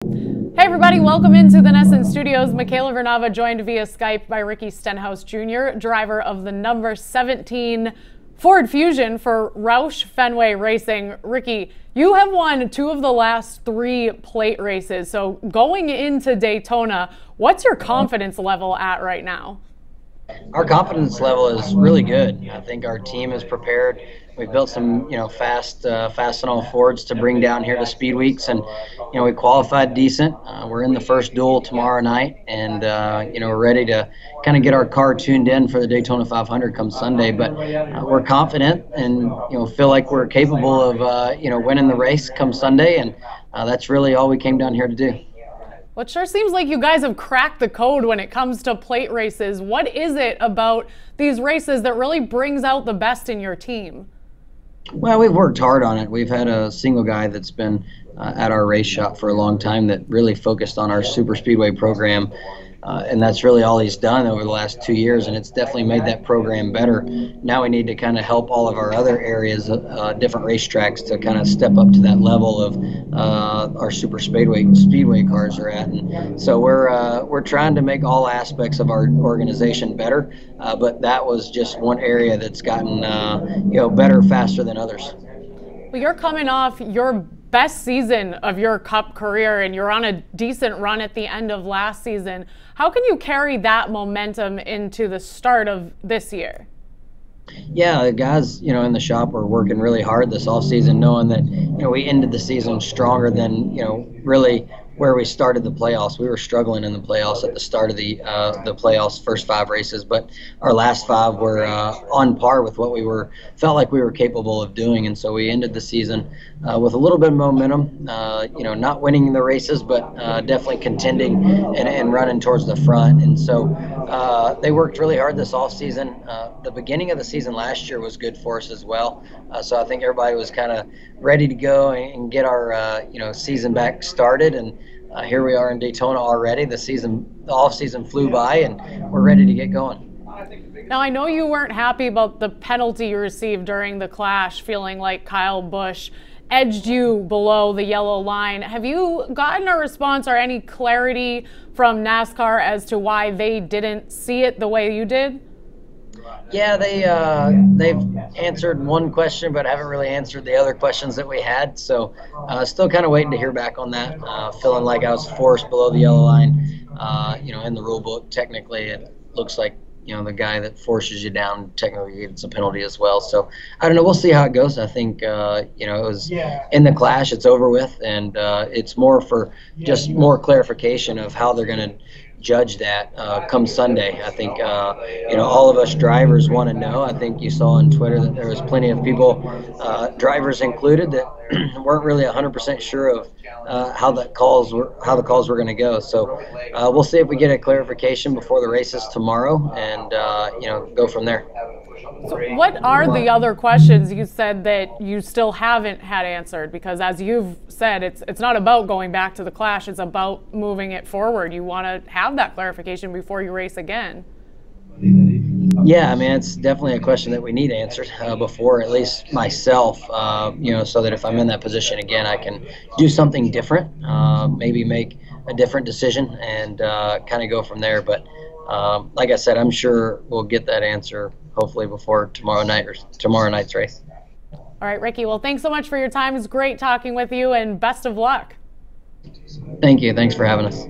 Hey everybody, welcome into the NESN Studios. Michaela Vernava joined via Skype by Ricky Stenhouse Jr., driver of the number 17 Ford Fusion for Roush Fenway Racing. Ricky, you have won 2 of the last 3 plate races. So going into Daytona, what's your confidence level at right now? Our confidence level is really good. I think our team is prepared. We've built some, fast and all Fords to bring down here to Speed Weeks, and we qualified decent. We're in the first duel tomorrow night, and we're ready to kind of get our car tuned in for the Daytona 500 come Sunday. But we're confident, and feel like we're capable of winning the race come Sunday, and that's really all we came down here to do. Well, it sure seems like you guys have cracked the code when it comes to plate races. What is it about these races that really brings out the best in your team? Well, we've worked hard on it. We've had a single guy that's been at our race shop for a long time that really focused on our super speedway program. And that's really all he's done over the last 2 years, and it's definitely made that program better. Now we need to kind of help all of our other areas, different racetracks, to kind of step up to that level of our super speedway cars are at. And so we're trying to make all aspects of our organization better, but that was just one area that's gotten better faster than others. Well, you're coming off your best season of your Cup career, and you're on a decent run at the end of last season. How can you carry that momentum into the start of this year? Yeah, the guys, in the shop are working really hard this off season, knowing that, we ended the season stronger than, really where we started the playoffs. We were struggling in the playoffs at the start of the playoffs, first 5 races, but our last 5 were on par with what felt like we were capable of doing, and so we ended the season with a little bit of momentum. Not winning the races, but definitely contending and running towards the front. And so they worked really hard this off season. The beginning of the season last year was good for us as well. So I think everybody was kind of ready to go and get our season back started. And here we are in Daytona already. The off season flew by, and we're ready to get going. Now, I know you weren't happy about the penalty you received during the clash, feeling like Kyle Busch edged you below the yellow line. Have you gotten a response or any clarity from NASCAR as to why they didn't see it the way you did? Yeah, they've answered one question, but haven't really answered the other questions that we had. So still kind of waiting to hear back on that. Feeling like I was forced below the yellow line. In the rule book, technically it looks like the guy that forces you down technically gets a penalty as well. So I don't know. We'll see how it goes. I think it was in the clash. It's over with, and it's more for just more clarification of how they're going to judge that come Sunday. I think all of us drivers want to know. I think you saw on Twitter that there was plenty of people, drivers included, that weren't really 100% sure of how the calls were going to go. So we'll see if we get a clarification before the races tomorrow, and go from there. So what are the other questions you said that you still haven't had answered? Because as you've said, it's not about going back to the clash, it's about moving it forward. You want to have that clarification before you race again. Yeah, I mean, it's definitely a question that we need answered before, at least myself, so that if I'm in that position again, I can do something different, maybe make a different decision, and kind of go from there. But like I said, I'm sure we'll get that answer hopefully before tomorrow night's race. All right, Ricky. Well, thanks so much for your time. It's great talking with you, and best of luck. Thank you. Thanks for having us.